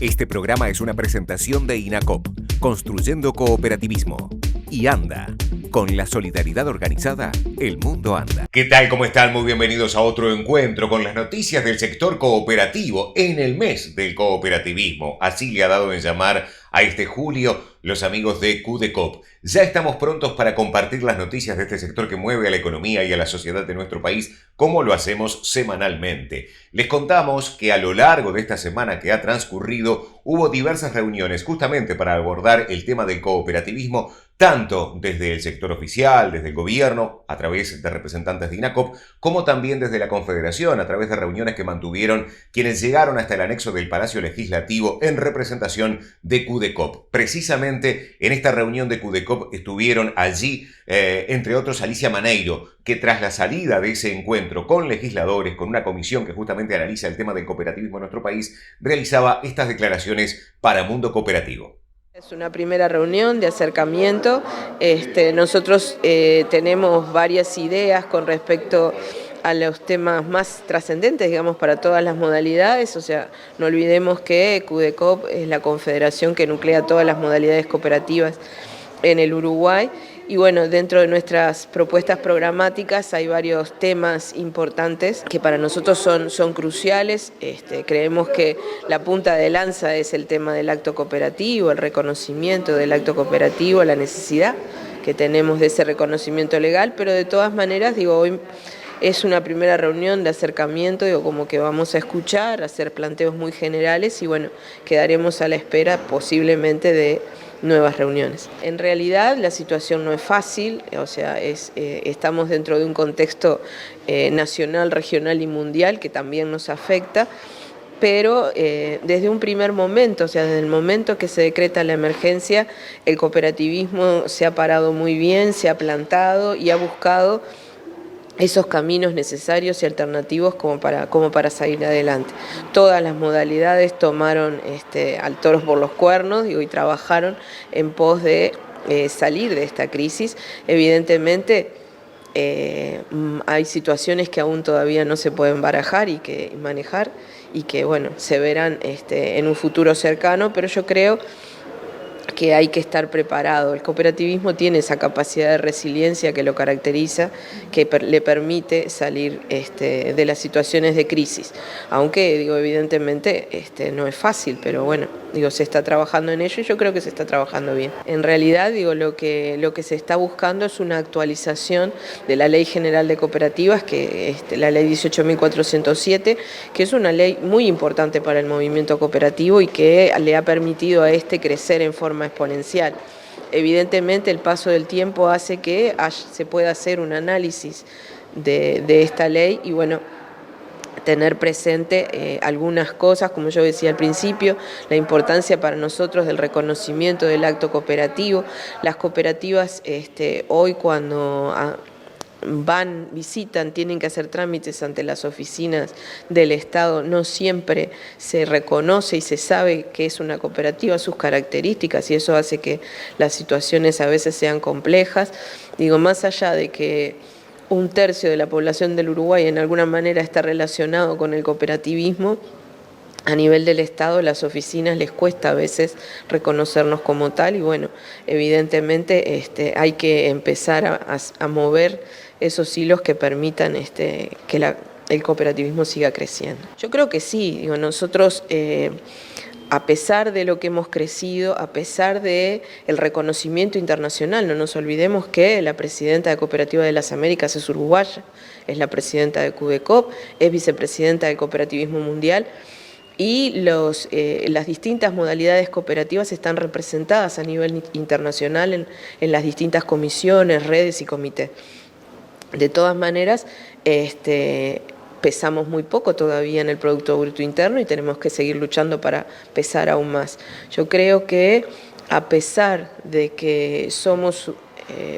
Este programa es una presentación de INACOP, Construyendo Cooperativismo. Y anda, con la solidaridad organizada, el mundo anda. ¿Qué tal? ¿Cómo están? Muy bienvenidos a otro encuentro con las noticias del sector cooperativo en el mes del cooperativismo. Así le ha dado en llamar a este julio los amigos de CUDECOP. Ya estamos prontos para compartir las noticias de este sector que mueve a la economía y a la sociedad de nuestro país, como lo hacemos semanalmente. Les contamos que a lo largo de esta semana que ha transcurrido hubo diversas reuniones justamente para abordar el tema del cooperativismo, tanto desde el sector oficial, desde el gobierno, a través de representantes de INACOP, como también desde la Confederación, a través de reuniones que mantuvieron quienes llegaron hasta el anexo del Palacio Legislativo en representación de CUDECOP. Precisamente en esta reunión de CUDECOP estuvieron allí, entre otros, Alicia Maneiro, que tras la salida de ese encuentro con legisladores, con una comisión que justamente analiza el tema del cooperativismo en nuestro país, realizaba estas declaraciones para Mundo Cooperativo. Es una primera reunión de acercamiento. Nosotros tenemos varias ideas con respecto a los temas más trascendentes, digamos, para todas las modalidades. O sea, no olvidemos que CUDECOP es la confederación que nuclea todas las modalidades cooperativas en el Uruguay. Y bueno, dentro de nuestras propuestas programáticas hay varios temas importantes que para nosotros son cruciales. Creemos que la punta de lanza es el tema del acto cooperativo, el reconocimiento del acto cooperativo, la necesidad que tenemos de ese reconocimiento legal, pero de todas maneras, hoy es una primera reunión de acercamiento, como que vamos a escuchar, hacer planteos muy generales y bueno, quedaremos a la espera posiblemente de nuevas reuniones. En realidad la situación no es fácil, o sea, estamos dentro de un contexto nacional, regional y mundial que también nos afecta, pero desde un primer momento, o sea, desde el momento que se decreta la emergencia, el cooperativismo se ha parado muy bien, se ha plantado y ha buscado esos caminos necesarios y alternativos como para salir adelante. Todas las modalidades tomaron al toro por los cuernos y trabajaron en pos de salir de esta crisis. Evidentemente hay situaciones que aún todavía no se pueden barajar y manejar y que bueno, se verán en un futuro cercano, pero yo creo que hay que estar preparado. El cooperativismo tiene esa capacidad de resiliencia que lo caracteriza, que le permite salir de las situaciones de crisis. Aunque, evidentemente no es fácil, pero bueno, se está trabajando en ello y yo creo que se está trabajando bien. En realidad, lo que se está buscando es una actualización de la Ley General de Cooperativas, que la Ley 18.407, que es una ley muy importante para el movimiento cooperativo y que le ha permitido a crecer en forma exponencial. Evidentemente el paso del tiempo hace que se pueda hacer un análisis de esta ley y bueno, tener presente algunas cosas, como yo decía al principio, la importancia para nosotros del reconocimiento del acto cooperativo. Las cooperativas hoy cuando visitan, tienen que hacer trámites ante las oficinas del Estado, no siempre se reconoce y se sabe que es una cooperativa, sus características, y eso hace que las situaciones a veces sean complejas. Más allá de que un tercio de la población del Uruguay en alguna manera está relacionado con el cooperativismo, a nivel del Estado, las oficinas les cuesta a veces reconocernos como tal y bueno, evidentemente hay que empezar a mover esos hilos que permitan que el cooperativismo siga creciendo. Yo creo que sí, nosotros a pesar de lo que hemos crecido, a pesar del reconocimiento internacional, no nos olvidemos que la presidenta de Cooperativa de las Américas es uruguaya, es la presidenta de CUDECOP, es vicepresidenta del Cooperativismo Mundial, y las distintas modalidades cooperativas están representadas a nivel internacional en las distintas comisiones, redes y comités. De todas maneras, pesamos muy poco todavía en el Producto Bruto Interno y tenemos que seguir luchando para pesar aún más. Yo creo que a pesar de que somos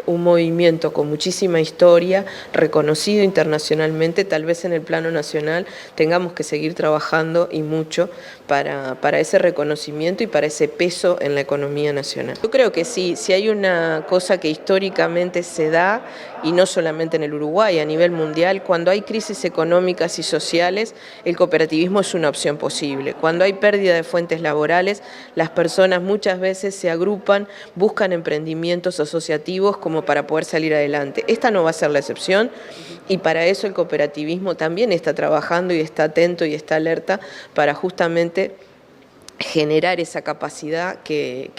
un movimiento con muchísima historia, reconocido internacionalmente. Tal vez en el plano nacional tengamos que seguir trabajando y mucho para ese reconocimiento y para ese peso en la economía nacional. Yo creo que sí, si hay una cosa que históricamente se da, y no solamente en el Uruguay, a nivel mundial, cuando hay crisis económicas y sociales, el cooperativismo es una opción posible. Cuando hay pérdida de fuentes laborales, las personas muchas veces se agrupan, buscan emprendimientos asociativos como para poder salir adelante. Esta no va a ser la excepción, y para eso el cooperativismo también está trabajando y está atento y está alerta para justamente generar esa capacidad que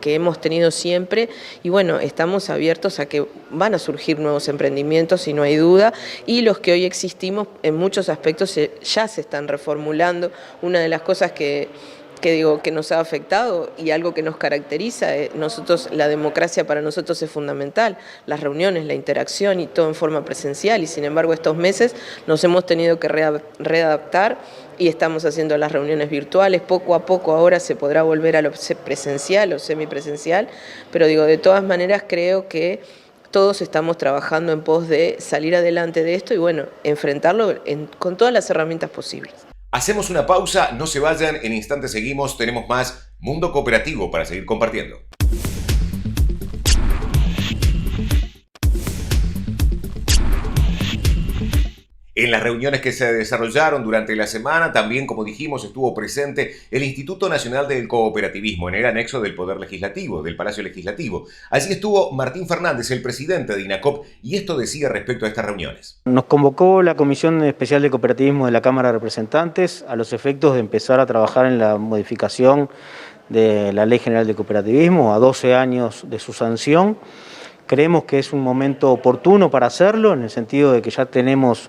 hemos tenido siempre. Y bueno, estamos abiertos a que van a surgir nuevos emprendimientos, y no hay duda, y los que hoy existimos en muchos aspectos ya se están reformulando. Una de las cosas que nos ha afectado y algo que nos caracteriza, la democracia para nosotros es fundamental, las reuniones, la interacción y todo en forma presencial, y sin embargo estos meses nos hemos tenido que readaptar y estamos haciendo las reuniones virtuales. Poco a poco ahora se podrá volver a lo presencial o semipresencial, pero de todas maneras creo que todos estamos trabajando en pos de salir adelante de esto y bueno, enfrentarlo con todas las herramientas posibles. Hacemos una pausa, no se vayan, en instantes seguimos, tenemos más Mundo Cooperativo para seguir compartiendo. En las reuniones que se desarrollaron durante la semana, también, como dijimos, estuvo presente el Instituto Nacional del Cooperativismo en el anexo del Poder Legislativo, del Palacio Legislativo. Allí estuvo Martín Fernández, el presidente de INACOP, y esto decía respecto a estas reuniones. Nos convocó la Comisión Especial de Cooperativismo de la Cámara de Representantes a los efectos de empezar a trabajar en la modificación de la Ley General de Cooperativismo a 12 años de su sanción. Creemos que es un momento oportuno para hacerlo, en el sentido de que ya tenemos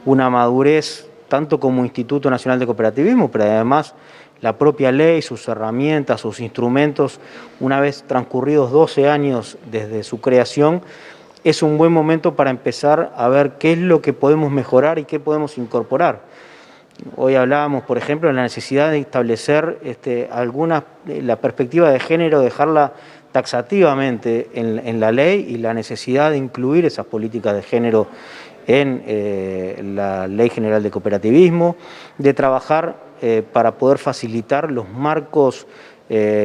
una madurez tanto como Instituto Nacional de Cooperativismo, pero además la propia ley, sus herramientas, sus instrumentos, una vez transcurridos 12 años desde su creación, es un buen momento para empezar a ver qué es lo que podemos mejorar y qué podemos incorporar. Hoy hablábamos, por ejemplo, de la necesidad de establecer la perspectiva de género, dejarla taxativamente en la ley, y la necesidad de incluir esas políticas de género en la Ley General de Cooperativismo, de trabajar para poder facilitar los marcos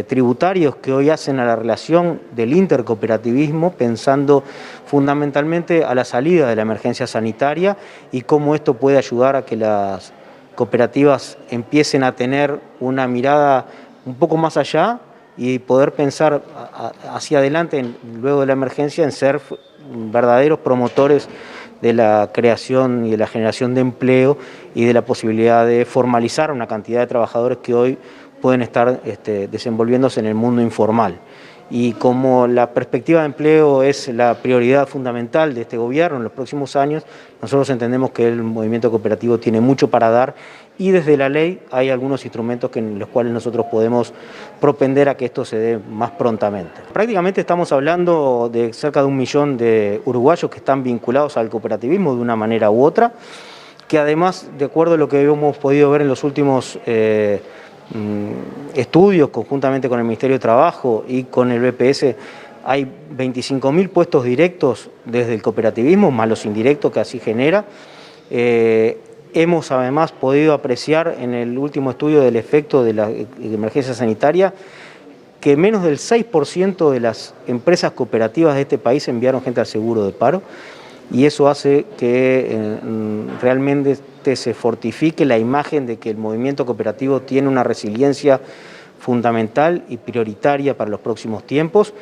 tributarios que hoy hacen a la relación del intercooperativismo, pensando fundamentalmente a la salida de la emergencia sanitaria y cómo esto puede ayudar a que las cooperativas empiecen a tener una mirada un poco más allá y poder pensar hacia adelante, luego de la emergencia, en ser verdaderos promotores de la creación y de la generación de empleo y de la posibilidad de formalizar una cantidad de trabajadores que hoy pueden estar desenvolviéndose en el mundo informal. Y como la perspectiva de empleo es la prioridad fundamental de este gobierno en los próximos años, nosotros entendemos que el movimiento cooperativo tiene mucho para dar, y desde la ley hay algunos instrumentos en los cuales nosotros podemos propender a que esto se dé más prontamente. Prácticamente estamos hablando de cerca de 1 millón de uruguayos que están vinculados al cooperativismo de una manera u otra, que además, de acuerdo a lo que hemos podido ver en los últimos estudios conjuntamente con el Ministerio de Trabajo y con el BPS, hay 25.000 puestos directos desde el cooperativismo, más los indirectos que así genera. Hemos además podido apreciar en el último estudio del efecto de la emergencia sanitaria que menos del 6% de las empresas cooperativas de este país enviaron gente al seguro de paro, y eso hace que realmente se fortifique la imagen de que el movimiento cooperativo tiene una resiliencia fundamental y prioritaria para los próximos tiempos.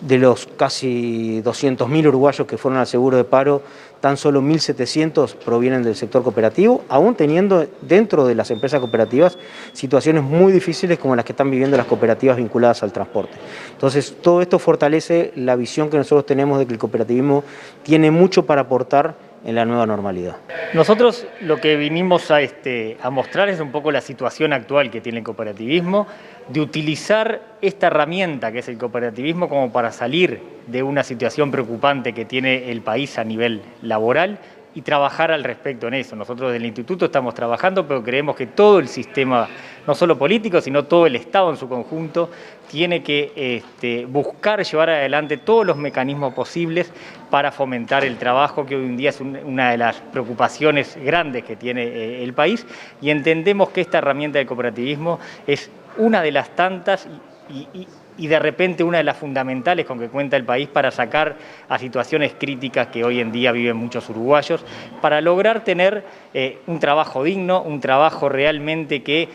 De los casi 200.000 uruguayos que fueron al seguro de paro, tan solo 1.700 provienen del sector cooperativo, aún teniendo dentro de las empresas cooperativas situaciones muy difíciles como las que están viviendo las cooperativas vinculadas al transporte. Entonces, todo esto fortalece la visión que nosotros tenemos de que el cooperativismo tiene mucho para aportar en la nueva normalidad. Nosotros lo que vinimos a mostrar es un poco la situación actual que tiene el cooperativismo, de utilizar esta herramienta que es el cooperativismo como para salir de una situación preocupante que tiene el país a nivel laboral, y trabajar al respecto en eso. Nosotros del Instituto estamos trabajando, pero creemos que todo el sistema, no solo político, sino todo el Estado en su conjunto, tiene que buscar llevar adelante todos los mecanismos posibles para fomentar el trabajo, que hoy en día es una de las preocupaciones grandes que tiene el país, y entendemos que esta herramienta del cooperativismo es una de las tantas y de repente una de las fundamentales con que cuenta el país para sacar a situaciones críticas que hoy en día viven muchos uruguayos, para lograr tener un trabajo digno, un trabajo realmente que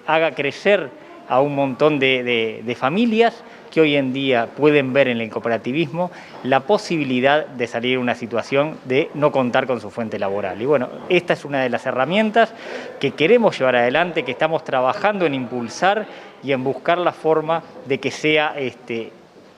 haga crecer a un montón de familias que hoy en día pueden ver en el cooperativismo la posibilidad de salir de una situación de no contar con su fuente laboral. Y bueno, esta es una de las herramientas que queremos llevar adelante, que estamos trabajando en impulsar y en buscar la forma de que sea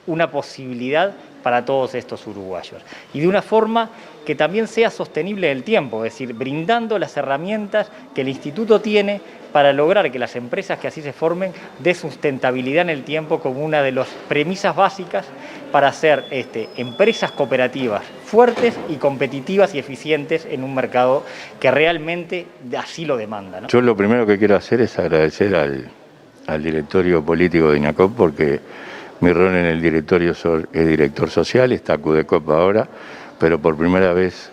una posibilidad para todos estos uruguayos. Y de una forma que también sea sostenible en el tiempo, es decir, brindando las herramientas que el Instituto tiene para lograr que las empresas que así se formen dé sustentabilidad en el tiempo como una de las premisas básicas para hacer empresas cooperativas fuertes y competitivas y eficientes en un mercado que realmente así lo demanda, ¿no? Yo lo primero que quiero hacer es agradecer al directorio político de INACOP, porque mi rol en el directorio es director social, está CUDECOP ahora, pero por primera vez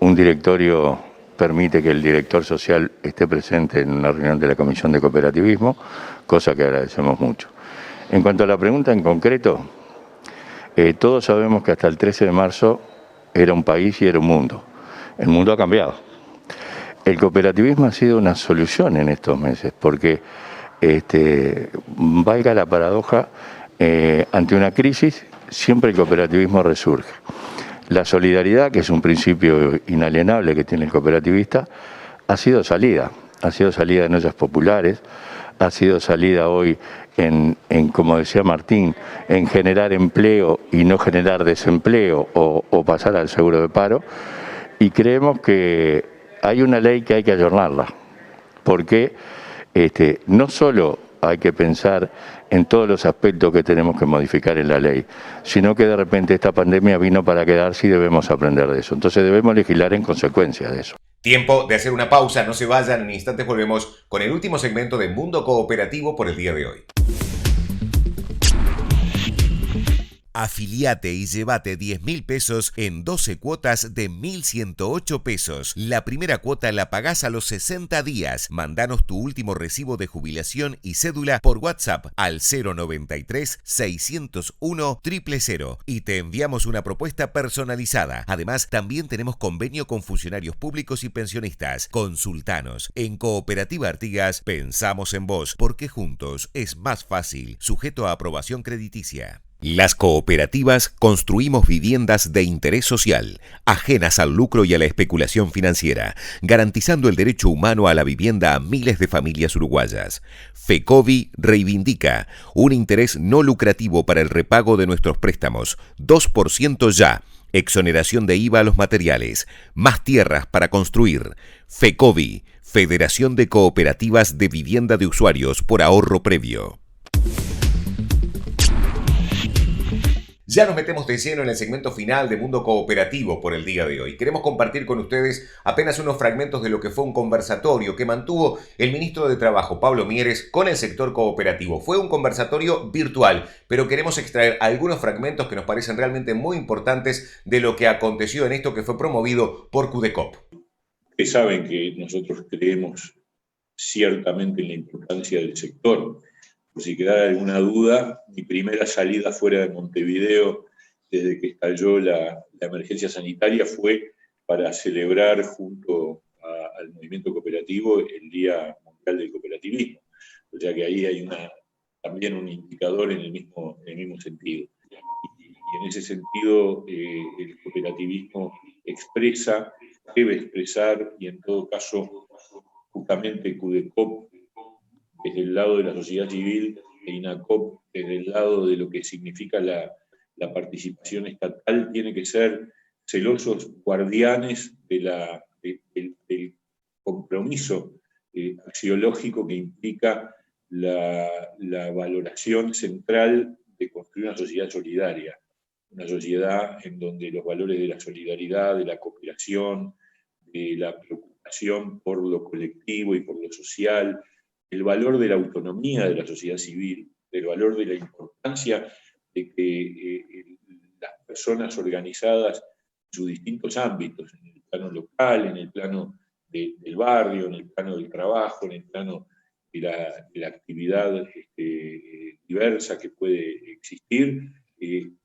un directorio permite que el director social esté presente en una reunión de la Comisión de Cooperativismo, cosa que agradecemos mucho. En cuanto a la pregunta en concreto, todos sabemos que hasta el 13 de marzo era un país y era un mundo. El mundo ha cambiado. El cooperativismo ha sido una solución en estos meses, porque, valga la paradoja, ante una crisis siempre el cooperativismo resurge. La solidaridad, que es un principio inalienable que tiene el cooperativista, ha sido salida en ollas populares, ha sido salida hoy en, como decía Martín, en generar empleo y no generar desempleo o pasar al seguro de paro, y creemos que hay una ley que hay que ayornarla, porque no solo hay que pensar en todos los aspectos que tenemos que modificar en la ley, sino que de repente esta pandemia vino para quedarse y debemos aprender de eso. Entonces debemos legislar en consecuencia de eso. Tiempo de hacer una pausa, no se vayan, en instantes volvemos con el último segmento de Mundo Cooperativo por el día de hoy. Afiliate y llévate 10.000 pesos en 12 cuotas de 1.108 pesos. La primera cuota la pagás a los 60 días. Mandanos tu último recibo de jubilación y cédula por WhatsApp al 093-601-000 y te enviamos una propuesta personalizada. Además, también tenemos convenio con funcionarios públicos y pensionistas. Consultanos. En Cooperativa Artigas pensamos en vos, porque juntos es más fácil. Sujeto a aprobación crediticia. Las cooperativas construimos viviendas de interés social, ajenas al lucro y a la especulación financiera, garantizando el derecho humano a la vivienda a miles de familias uruguayas. FECOVI reivindica un interés no lucrativo para el repago de nuestros préstamos, 2% ya, exoneración de IVA a los materiales, más tierras para construir. FECOVI, Federación de Cooperativas de Vivienda de Usuarios por Ahorro Previo. Ya nos metemos de lleno en el segmento final de Mundo Cooperativo por el día de hoy. Queremos compartir con ustedes apenas unos fragmentos de lo que fue un conversatorio que mantuvo el ministro de Trabajo, Pablo Mieres, con el sector cooperativo. Fue un conversatorio virtual, pero queremos extraer algunos fragmentos que nos parecen realmente muy importantes de lo que aconteció en esto que fue promovido por CUDECOP. Ustedes saben que nosotros creemos ciertamente en la importancia del sector. Por si quedara alguna duda, mi primera salida fuera de Montevideo desde que estalló la emergencia sanitaria fue para celebrar junto al movimiento cooperativo el Día Mundial del Cooperativismo. O sea que ahí hay también un indicador en el mismo sentido. Y en ese sentido el cooperativismo debe expresar, y en todo caso justamente CUDECOP desde el lado de la sociedad civil e INACOP desde el lado de lo que significa la participación estatal, tiene que ser celosos guardianes del compromiso axiológico que implica la valoración central de construir una sociedad solidaria. una sociedad en donde los valores de la solidaridad, de la cooperación, de la preocupación por lo colectivo y por lo social, el valor de la autonomía de la sociedad civil, el valor de la importancia de que las personas organizadas en sus distintos ámbitos, en el plano local, en el plano del barrio, en el plano del trabajo, en el plano de la actividad diversa que puede existir,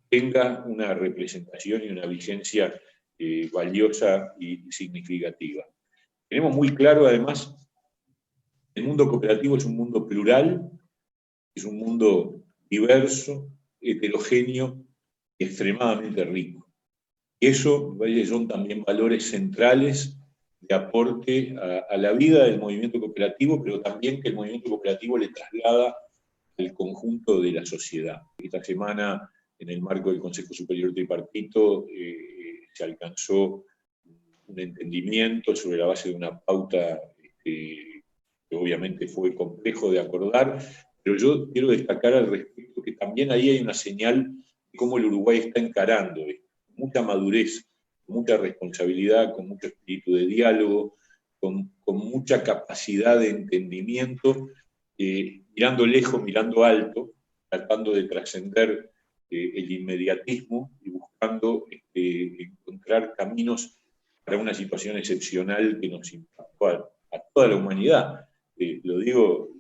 tenga una representación y una vigencia valiosa y significativa. Tenemos muy claro, además, el mundo cooperativo es un mundo plural, es un mundo diverso, heterogéneo y extremadamente rico. Y eso son también valores centrales de aporte a la vida del movimiento cooperativo, pero también que el movimiento cooperativo le traslada al conjunto de la sociedad. Esta semana, en el marco del Consejo Superior Tripartito, se alcanzó un entendimiento sobre la base de una pauta que obviamente fue complejo de acordar, pero yo quiero destacar al respecto que también ahí hay una señal de cómo el Uruguay está encarando esto, con mucha madurez, con mucha responsabilidad, con mucho espíritu de diálogo, con mucha capacidad de entendimiento, mirando lejos, mirando alto, tratando de trascender el inmediatismo y buscando encontrar caminos para una situación excepcional que nos impactó a toda la humanidad. Lo digo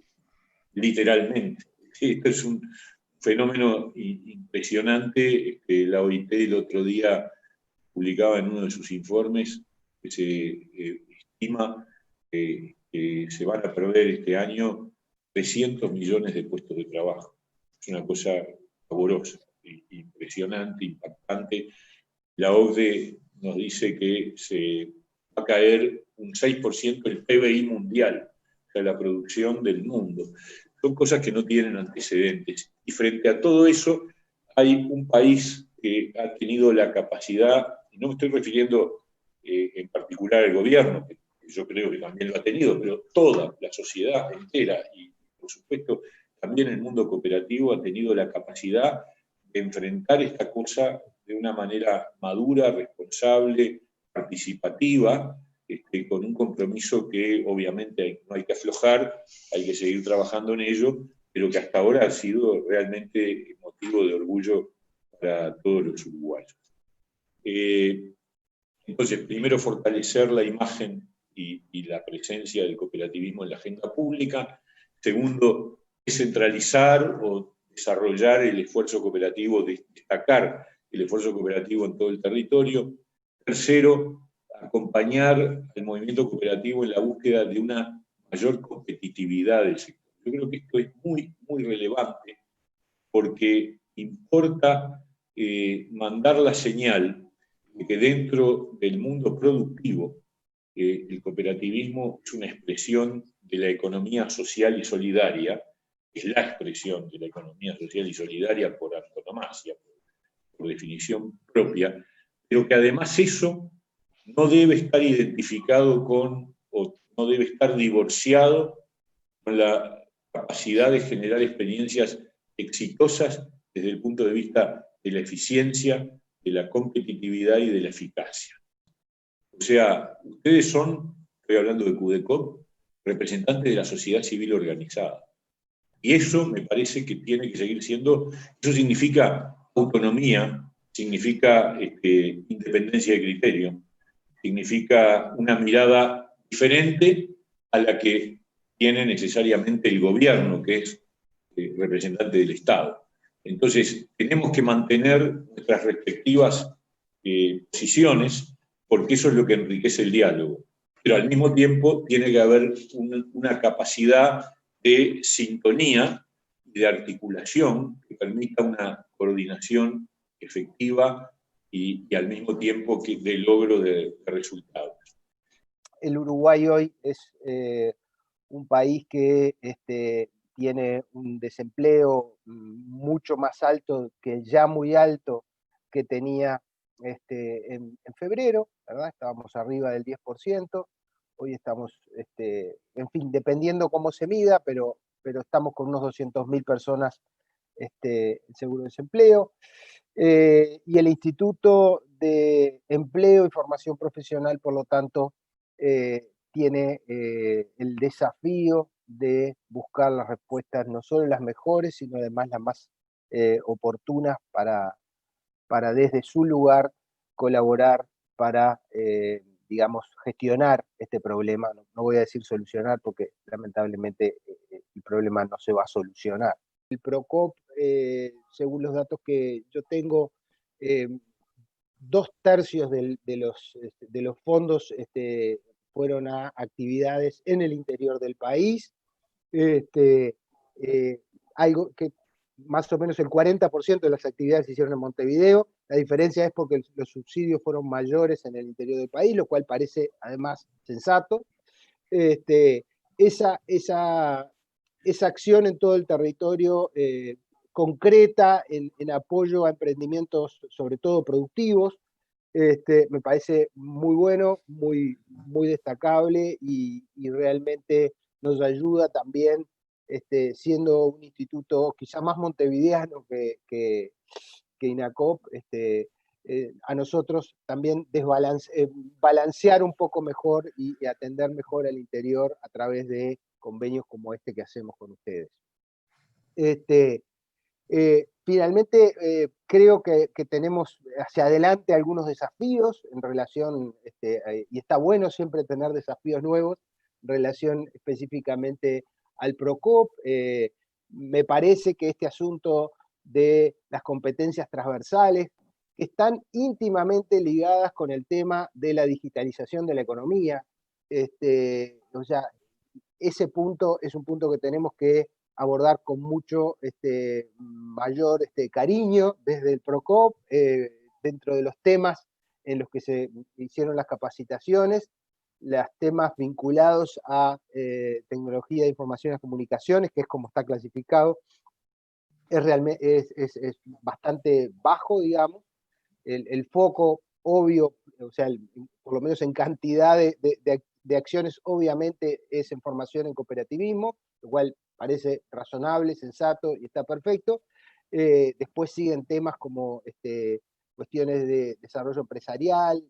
literalmente. Esto es un fenómeno impresionante. La OIT el otro día publicaba en uno de sus informes que se estima que se van a perder este año 300 millones de puestos de trabajo. Es una cosa pavorosa, impresionante, impactante. La OCDE nos dice que se va a caer un 6% el PBI mundial, o sea, la producción del mundo. Son cosas que no tienen antecedentes. Y frente a todo eso, hay un país que ha tenido la capacidad, y no me estoy refiriendo en particular al gobierno, que yo creo que también lo ha tenido, pero toda la sociedad entera y, por supuesto, también el mundo cooperativo ha tenido la capacidad de enfrentar esta cosa de una manera madura, responsable, participativa, con un compromiso que obviamente no hay que aflojar, hay que seguir trabajando en ello, pero que hasta ahora ha sido realmente motivo de orgullo para todos los uruguayos. Entonces, primero fortalecer la imagen y la presencia del cooperativismo en la agenda pública. Segundo, descentralizar o desarrollar el esfuerzo cooperativo, destacar el esfuerzo cooperativo en todo el territorio. Tercero, acompañar al movimiento cooperativo en la búsqueda de una mayor competitividad del sector. Yo creo que esto es muy, muy relevante porque importa mandar la señal de que dentro del mundo productivo el cooperativismo es una expresión de la economía social y solidaria, es la expresión de la economía social y solidaria por antonomasia, por definición propia, pero que además eso no debe estar identificado con, o no debe estar divorciado con la capacidad de generar experiencias exitosas desde el punto de vista de la eficiencia, de la competitividad y de la eficacia. O sea, ustedes son, estoy hablando de CUDECOP, representantes de la sociedad civil organizada. Y eso me parece que tiene que seguir siendo, eso significa autonomía, significa independencia de criterio, significa una mirada diferente a la que tiene necesariamente el gobierno, que es representante del Estado. Entonces, tenemos que mantener nuestras respectivas posiciones, porque eso es lo que enriquece el diálogo. Pero al mismo tiempo tiene que haber una capacidad de sintonía y de articulación que permita una coordinación efectiva y al mismo tiempo que de logro de resultados. El Uruguay hoy es un país que tiene un desempleo mucho más alto, que ya muy alto, que tenía en febrero, ¿verdad? Estábamos arriba del 10%, hoy estamos, en fin, dependiendo cómo se mida, pero estamos con unos 200.000 personas el seguro de desempleo. Y el Instituto de Empleo y Formación Profesional, por lo tanto, tiene el desafío de buscar las respuestas, no solo las mejores, sino además las más oportunas para desde su lugar colaborar para, digamos, gestionar este problema. No voy a decir solucionar porque lamentablemente el problema no se va a solucionar. El PROCOP, según los datos que yo tengo, 2/3 de los fondos fueron a actividades en el interior del país. Algo que más o menos el 40% de las actividades se hicieron en Montevideo. La diferencia es porque los subsidios fueron mayores en el interior del país, lo cual parece además sensato. Esa acción en todo el territorio concreta en apoyo a emprendimientos, sobre todo productivos, me parece muy bueno, muy destacable y realmente nos ayuda también, siendo un instituto quizá más montevideano que INACOP, a nosotros también balancear un poco mejor y atender mejor al interior a través de convenios como este que hacemos con ustedes. Finalmente, creo que tenemos hacia adelante algunos desafíos en relación, y está bueno siempre tener desafíos nuevos en relación específicamente al PROCOP. Me parece que este asunto de las competencias transversales están íntimamente ligadas con el tema de la digitalización de la economía. O sea, ese punto es un punto que tenemos que abordar con mucho mayor cariño desde el PROCOP, dentro de los temas en los que se hicieron las capacitaciones, los temas vinculados a tecnología de información y comunicaciones, que es como está clasificado, es bastante bajo, digamos. El foco obvio, o sea, por lo menos en cantidad de acciones, obviamente es en formación en cooperativismo, lo cual parece razonable, sensato y está perfecto. Después siguen temas como cuestiones de desarrollo empresarial,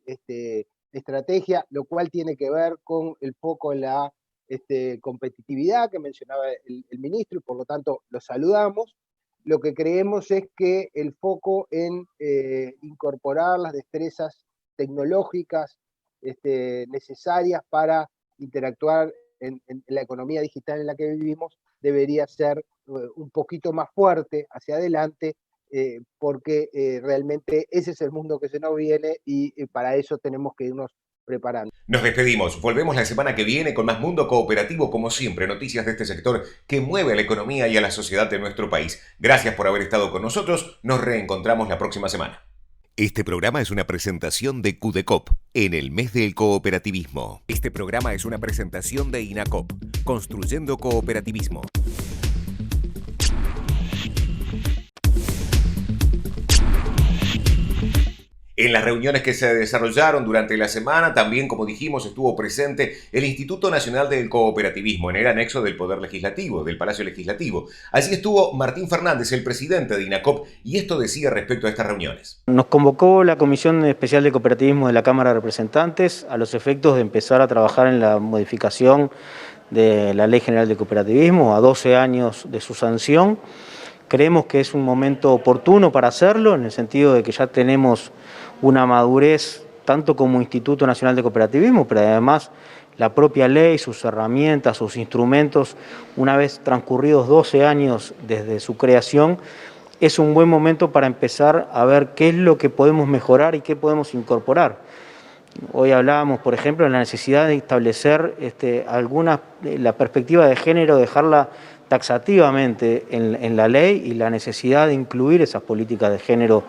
estrategia, lo cual tiene que ver con el foco en la competitividad que mencionaba el ministro, y por lo tanto lo saludamos. Lo que creemos es que el foco en incorporar las destrezas tecnológicas necesarias para interactuar en la economía digital en la que vivimos debería ser un poquito más fuerte hacia adelante, porque realmente ese es el mundo que se nos viene y para eso tenemos que irnos preparando. Nos despedimos, volvemos la semana que viene con más Mundo Cooperativo, como siempre, noticias de este sector que mueve a la economía y a la sociedad de nuestro país. Gracias por haber estado con nosotros, nos reencontramos la próxima semana. Este programa es una presentación de CUDECOP, en el mes del cooperativismo. Este programa es una presentación de INACOP, construyendo cooperativismo. En las reuniones que se desarrollaron durante la semana, también, como dijimos, estuvo presente el Instituto Nacional del Cooperativismo, en el anexo del Poder Legislativo, del Palacio Legislativo. Allí estuvo Martín Fernández, el presidente de INACOP, y esto decía respecto a estas reuniones. Nos convocó la Comisión Especial de Cooperativismo de la Cámara de Representantes a los efectos de empezar a trabajar en la modificación de la Ley General de Cooperativismo, a 12 años de su sanción. Creemos que es un momento oportuno para hacerlo, en el sentido de que ya tenemos una madurez tanto como Instituto Nacional de Cooperativismo, pero además la propia ley, sus herramientas, sus instrumentos, una vez transcurridos 12 años desde su creación, es un buen momento para empezar a ver qué es lo que podemos mejorar y qué podemos incorporar. Hoy hablábamos, por ejemplo, de la necesidad de establecer la perspectiva de género, dejarla taxativamente en la ley, y la necesidad de incluir esas políticas de género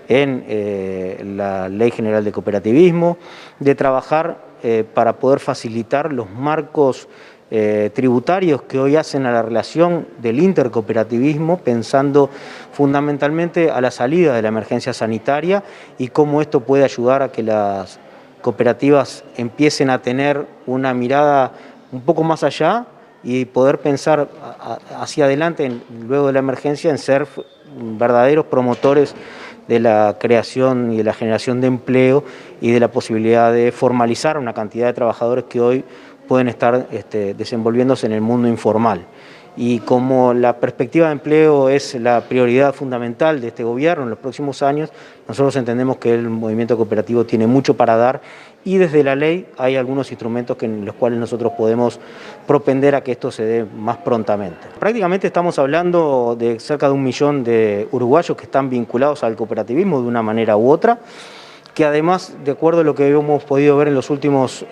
en la Ley General de Cooperativismo, de trabajar para poder facilitar los marcos tributarios que hoy hacen a la relación del intercooperativismo, pensando fundamentalmente a la salida de la emergencia sanitaria y cómo esto puede ayudar a que las cooperativas empiecen a tener una mirada un poco más allá y poder pensar hacia adelante, luego de la emergencia, en ser verdaderos promotores de la creación y de la generación de empleo y de la posibilidad de formalizar una cantidad de trabajadores que hoy pueden estar desenvolviéndose en el mundo informal. Y como la perspectiva de empleo es la prioridad fundamental de este gobierno en los próximos años, nosotros entendemos que el movimiento cooperativo tiene mucho para dar y desde la ley hay algunos instrumentos en los cuales nosotros podemos propender a que esto se dé más prontamente. Prácticamente estamos hablando de cerca de 1 millón de uruguayos que están vinculados al cooperativismo de una manera u otra, que además, de acuerdo a lo que hemos podido ver en los últimos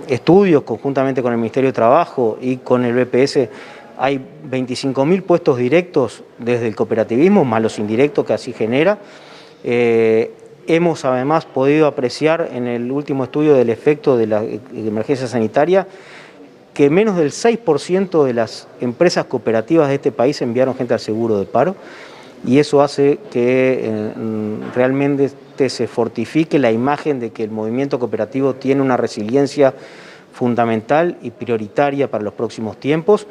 estudios conjuntamente con el Ministerio de Trabajo y con el BPS, hay 25.000 puestos directos desde el cooperativismo, más los indirectos que así genera. Hemos además podido apreciar en el último estudio del efecto de la emergencia sanitaria que menos del 6% de las empresas cooperativas de este país enviaron gente al seguro de paro, y eso hace que realmente se fortifique la imagen de que el movimiento cooperativo tiene una resiliencia fundamental y prioritaria para los próximos tiempos.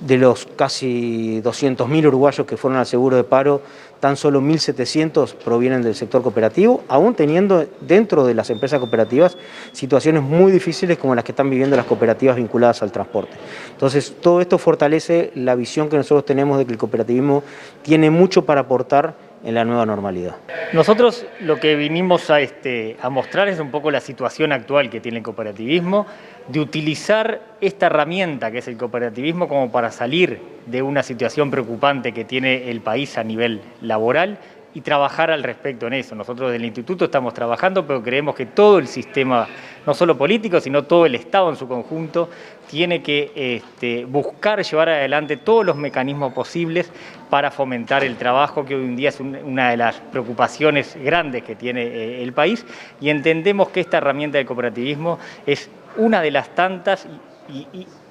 De los casi 200.000 uruguayos que fueron al seguro de paro, tan solo 1.700 provienen del sector cooperativo, aún teniendo dentro de las empresas cooperativas situaciones muy difíciles como las que están viviendo las cooperativas vinculadas al transporte. Entonces, todo esto fortalece la visión que nosotros tenemos de que el cooperativismo tiene mucho para aportar en la nueva normalidad. Nosotros lo que vinimos a mostrar es un poco la situación actual que tiene el cooperativismo, de utilizar esta herramienta que es el cooperativismo como para salir de una situación preocupante que tiene el país a nivel laboral y trabajar al respecto en eso. Nosotros del Instituto estamos trabajando, pero creemos que todo el sistema, no solo político, sino todo el Estado en su conjunto, tiene que buscar llevar adelante todos los mecanismos posibles para fomentar el trabajo, que hoy en día es una de las preocupaciones grandes que tiene el país, y entendemos que esta herramienta del cooperativismo es una de las tantas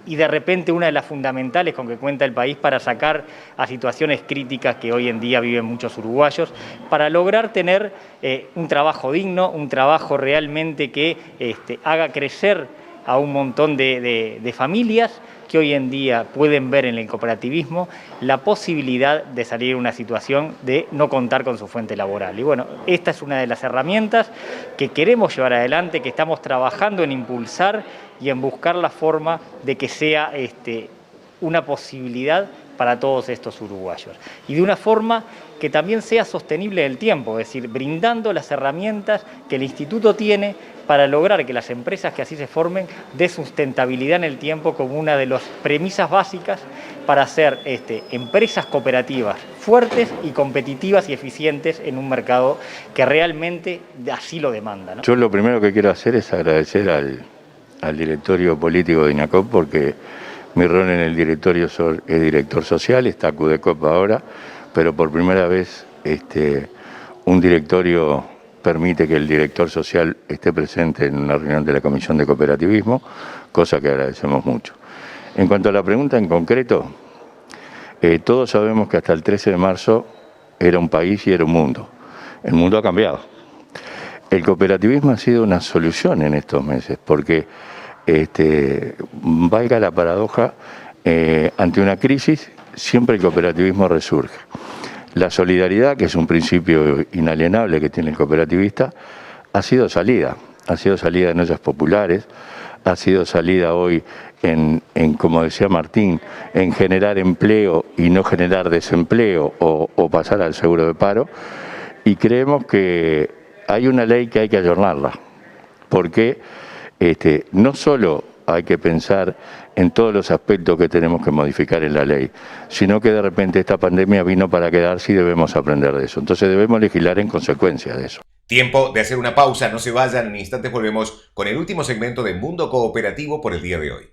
y de repente una de las fundamentales con que cuenta el país para sacar a situaciones críticas que hoy en día viven muchos uruguayos, para lograr tener un trabajo digno, un trabajo realmente que haga crecer a un montón de familias que hoy en día pueden ver en el cooperativismo la posibilidad de salir de una situación de no contar con su fuente laboral. Y bueno, esta es una de las herramientas que queremos llevar adelante, que estamos trabajando en impulsar y en buscar la forma de que sea una posibilidad para todos estos uruguayos. Y de una forma que también sea sostenible en el tiempo, es decir, brindando las herramientas que el Instituto tiene para lograr que las empresas que así se formen dé sustentabilidad en el tiempo como una de las premisas básicas para hacer empresas cooperativas fuertes y competitivas y eficientes en un mercado que realmente así lo demanda, ¿no? Yo lo primero que quiero hacer es agradecer al directorio político de INACOP, porque mi rol en el directorio es director social, está CUDECOP ahora, pero por primera vez un directorio permite que el director social esté presente en una reunión de la Comisión de Cooperativismo, cosa que agradecemos mucho. En cuanto a la pregunta en concreto, todos sabemos que hasta el 13 de marzo era un país y era un mundo. El mundo ha cambiado. El cooperativismo ha sido una solución en estos meses, porque, valga la paradoja, ante una crisis siempre el cooperativismo resurge. La solidaridad, que es un principio inalienable que tiene el cooperativista, ha sido salida en ollas populares, ha sido salida hoy en, como decía Martín, en generar empleo y no generar desempleo o pasar al seguro de paro, y creemos que hay una ley que hay que ayornarla, porque no solo hay que pensar en todos los aspectos que tenemos que modificar en la ley, sino que de repente esta pandemia vino para quedarse y debemos aprender de eso. Entonces debemos legislar en consecuencia de eso. Tiempo de hacer una pausa, no se vayan, en instantes volvemos con el último segmento de Mundo Cooperativo por el día de hoy.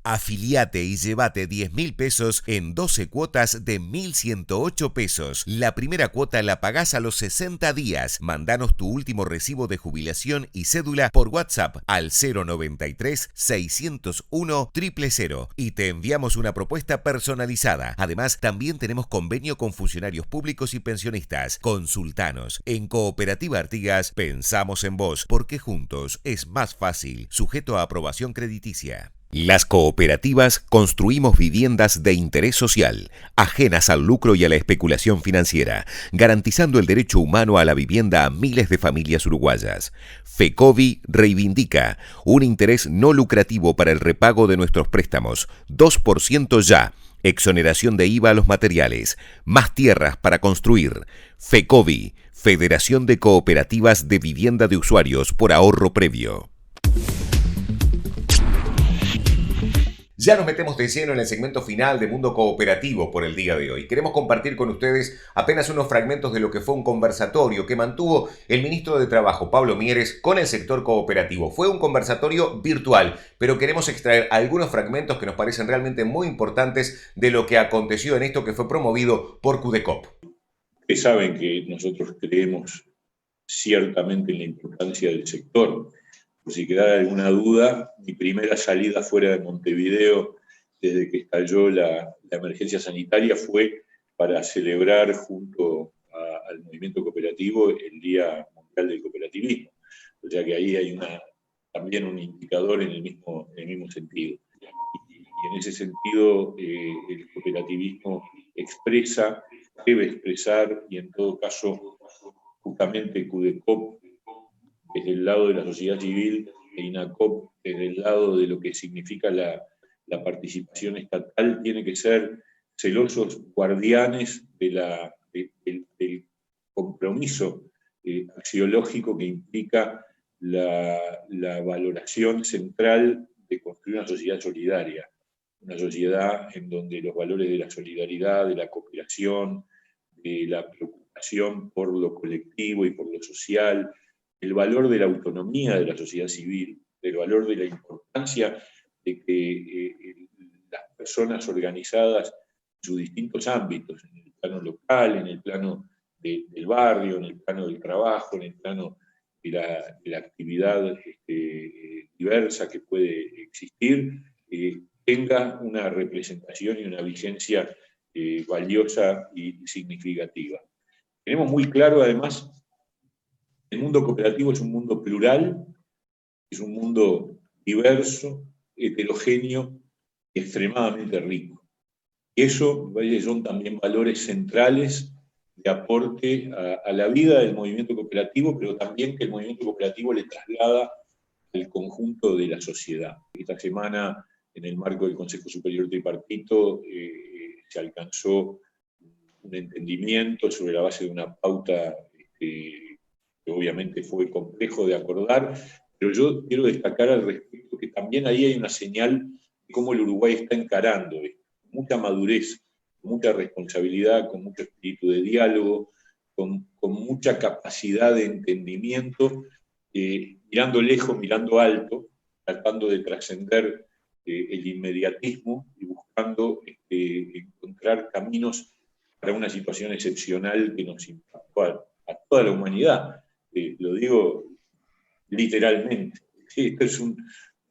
Afiliate y llévate 10.000 pesos en 12 cuotas de 1.108 pesos. La primera cuota la pagás a los 60 días. Mandanos tu último recibo de jubilación y cédula por WhatsApp al 093 601 000 y te enviamos una propuesta personalizada. Además, también tenemos convenio con funcionarios públicos y pensionistas. Consultanos. En Cooperativa Artigas pensamos en vos, porque juntos es más fácil. Sujeto a aprobación crediticia. Las cooperativas construimos viviendas de interés social, ajenas al lucro y a la especulación financiera, garantizando el derecho humano a la vivienda a miles de familias uruguayas. FECOVI reivindica un interés no lucrativo para el repago de nuestros préstamos, 2% ya, exoneración de IVA a los materiales, más tierras para construir. FECOVI, Federación de Cooperativas de Vivienda de Usuarios por Ahorro Previo. Ya nos metemos de lleno en el segmento final de Mundo Cooperativo por el día de hoy. Queremos compartir con ustedes apenas unos fragmentos de lo que fue un conversatorio que mantuvo el ministro de Trabajo, Pablo Mieres, con el sector cooperativo. Fue un conversatorio virtual, pero queremos extraer algunos fragmentos que nos parecen realmente muy importantes de lo que aconteció en esto que fue promovido por CUDECOP. Ustedes saben que nosotros creemos ciertamente en la importancia del sector. Por si quedara alguna duda, mi primera salida fuera de Montevideo desde que estalló la emergencia sanitaria fue para celebrar junto al movimiento cooperativo el Día Mundial del Cooperativismo. O sea que ahí hay también un indicador en el mismo sentido. Y en ese sentido el cooperativismo debe expresar, y en todo caso justamente CUDECOP, desde el lado de la sociedad civil, e INACOP, desde el lado de lo que significa la participación estatal, tiene que ser celosos guardianes del compromiso axiológico que implica la valoración central de construir una sociedad solidaria, una sociedad en donde los valores de la solidaridad, de la cooperación, de la preocupación por lo colectivo y por lo social, el valor de la autonomía de la sociedad civil, el valor de la importancia de que las personas organizadas en sus distintos ámbitos, en el plano local, en el plano del barrio, en el plano del trabajo, en el plano de la actividad diversa que puede existir, tenga una representación y una vigencia valiosa y significativa. Tenemos muy claro, además, el mundo cooperativo es un mundo plural, es un mundo diverso, heterogéneo y extremadamente rico. Y eso son también valores centrales de aporte a la vida del movimiento cooperativo, pero también que el movimiento cooperativo le traslada al conjunto de la sociedad. Esta semana, en el marco del Consejo Superior Tripartito, se alcanzó un entendimiento sobre la base de una pauta que obviamente fue complejo de acordar, pero yo quiero destacar al respecto que también ahí hay una señal de cómo el Uruguay está encarando esto, con mucha madurez, con mucha responsabilidad, con mucho espíritu de diálogo, con mucha capacidad de entendimiento, mirando lejos, mirando alto, tratando de trascender el inmediatismo y buscando encontrar caminos para una situación excepcional que nos impactó a toda la humanidad. Lo digo literalmente. Esto es un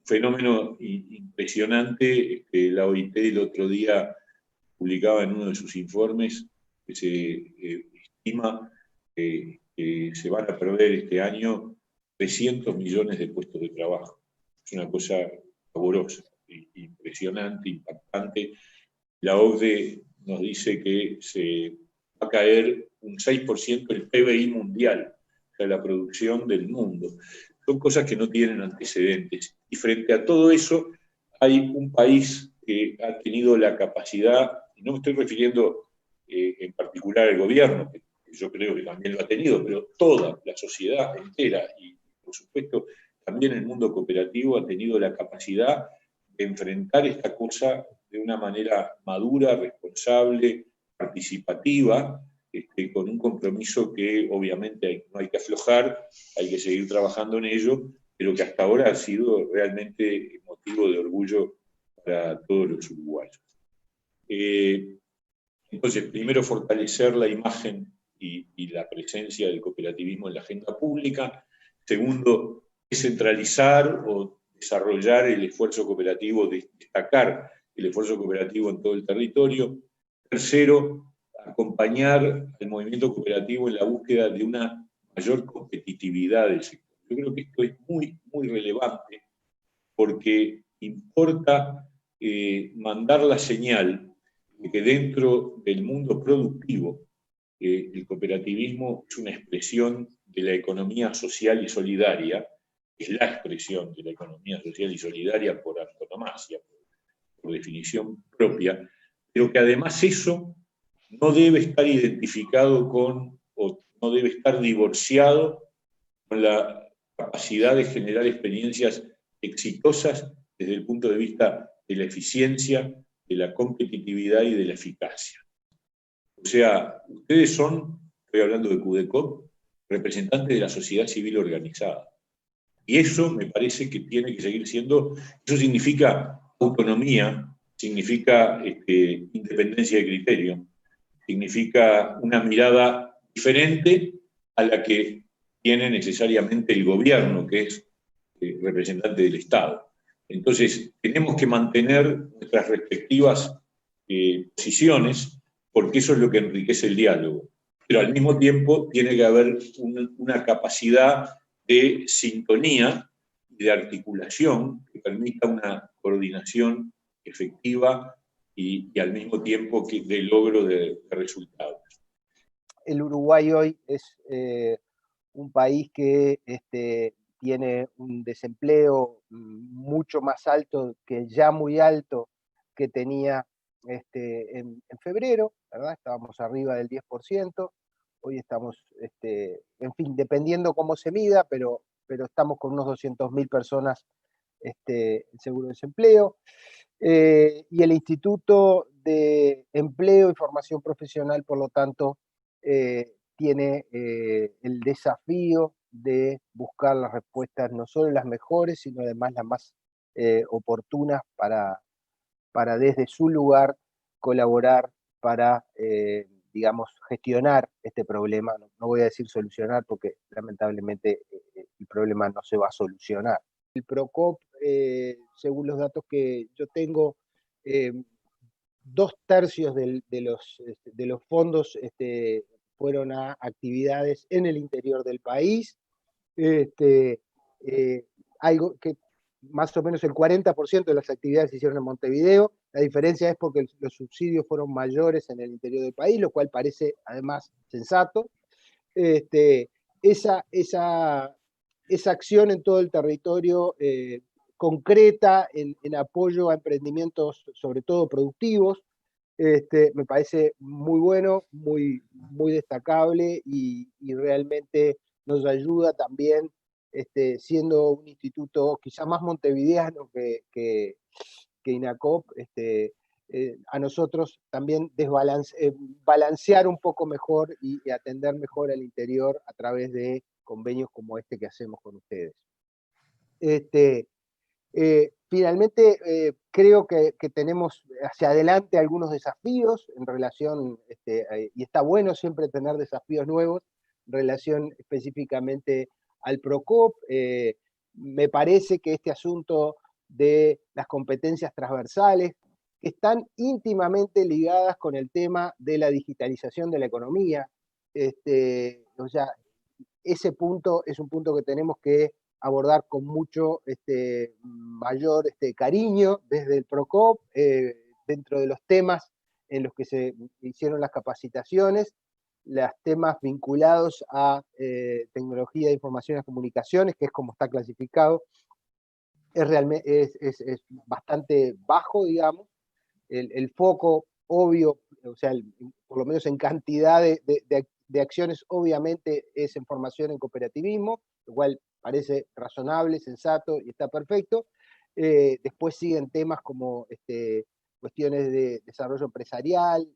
fenómeno impresionante. La OIT el otro día publicaba en uno de sus informes que se estima que se van a perder este año 300 millones de puestos de trabajo. Es una cosa pavorosa, impresionante, impactante. La OCDE nos dice que se va a caer un 6% el PBI mundial, o sea, la producción del mundo. Son cosas que no tienen antecedentes. Y frente a todo eso, hay un país que ha tenido la capacidad, y no me estoy refiriendo en particular al gobierno, que yo creo que también lo ha tenido, pero toda la sociedad entera, y por supuesto también el mundo cooperativo, ha tenido la capacidad de enfrentar esta cosa de una manera madura, responsable, participativa, con un compromiso que obviamente no hay que aflojar, hay que seguir trabajando en ello, pero que hasta ahora ha sido realmente motivo de orgullo para todos los uruguayos. Entonces, primero fortalecer la imagen y la presencia del cooperativismo en la agenda pública. Segundo, descentralizar o desarrollar el esfuerzo cooperativo, destacar el esfuerzo cooperativo en todo el territorio. Tercero, acompañar al movimiento cooperativo en la búsqueda de una mayor competitividad del sector. Yo creo que esto es muy, muy relevante porque importa mandar la señal de que dentro del mundo productivo el cooperativismo es una expresión de la economía social y solidaria, es la expresión de la economía social y solidaria por antonomasia, por definición propia, pero que además eso no debe estar identificado con, o no debe estar divorciado con la capacidad de generar experiencias exitosas desde el punto de vista de la eficiencia, de la competitividad y de la eficacia. O sea, ustedes son, estoy hablando de CUDECOP, representantes de la sociedad civil organizada. Y eso me parece que tiene que seguir siendo, eso significa autonomía, significa independencia de criterio, significa una mirada diferente a la que tiene necesariamente el gobierno, que es representante del Estado. Entonces, tenemos que mantener nuestras respectivas posiciones, porque eso es lo que enriquece el diálogo. Pero al mismo tiempo tiene que haber una capacidad de sintonía y de articulación que permita una coordinación efectiva y al mismo tiempo de logro de resultados. El Uruguay hoy es un país que tiene un desempleo mucho más alto, que ya muy alto, que tenía en febrero, ¿verdad? Estábamos arriba del 10%, hoy estamos, en fin, dependiendo cómo se mida, pero estamos con unos 200.000 personas en seguro de desempleo. Y el Instituto de Empleo y Formación Profesional, por lo tanto, tiene el desafío de buscar las respuestas, no solo las mejores, sino además las más oportunas para desde su lugar colaborar para, digamos, gestionar este problema. No voy a decir solucionar porque lamentablemente el problema no se va a solucionar. El PROCOP, según los datos que yo tengo, 2/3 de los fondos fueron a actividades en el interior del país. Algo que más o menos el 40% de las actividades se hicieron en Montevideo. La diferencia es porque los subsidios fueron mayores en el interior del país, lo cual parece además sensato. Esa acción en todo el territorio concreta en apoyo a emprendimientos, sobre todo productivos, me parece muy bueno, muy, muy destacable y realmente nos ayuda también, siendo un instituto quizá más montevideano que INACOP, a nosotros también balancear un poco mejor y atender mejor al interior a través de convenios como este que hacemos con ustedes. Finalmente, creo que tenemos hacia adelante algunos desafíos en relación, y está bueno siempre tener desafíos nuevos, en relación específicamente al PROCOP. Me parece que este asunto de las competencias transversales están íntimamente ligadas con el tema de la digitalización de la economía. O sea, ese punto es un punto que tenemos que abordar con mucho mayor cariño desde el PROCOP, dentro de los temas en los que se hicieron las capacitaciones, los temas vinculados a tecnología de información y comunicaciones, que es como está clasificado, es bastante bajo, digamos. El foco obvio, o sea, por lo menos en cantidad de acciones, obviamente es en formación en cooperativismo, lo cual parece razonable, sensato y está perfecto. Después siguen temas como cuestiones de desarrollo empresarial,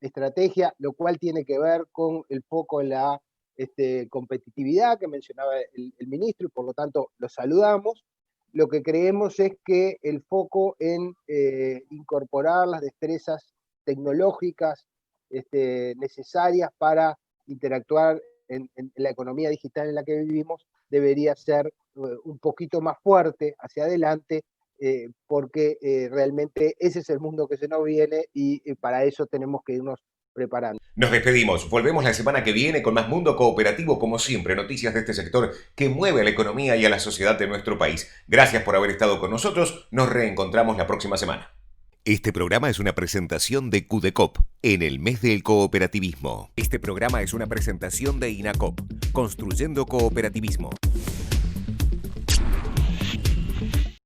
estrategia, lo cual tiene que ver con el foco en la competitividad que mencionaba el ministro, y por lo tanto lo saludamos. lo que creemos es que el foco en incorporar las destrezas tecnológicas necesarias para interactuar en la economía digital en la que vivimos debería ser un poquito más fuerte hacia adelante, porque realmente ese es el mundo que se nos viene y para eso tenemos que irnos preparando. Nos despedimos, volvemos la semana que viene con más Mundo Cooperativo, como siempre, noticias de este sector que mueve a la economía y a la sociedad de nuestro país. Gracias por haber estado con nosotros, nos reencontramos la próxima semana. Este programa es una presentación de CUDECOP en el mes del cooperativismo. Este programa es una presentación de INACOP, Construyendo Cooperativismo.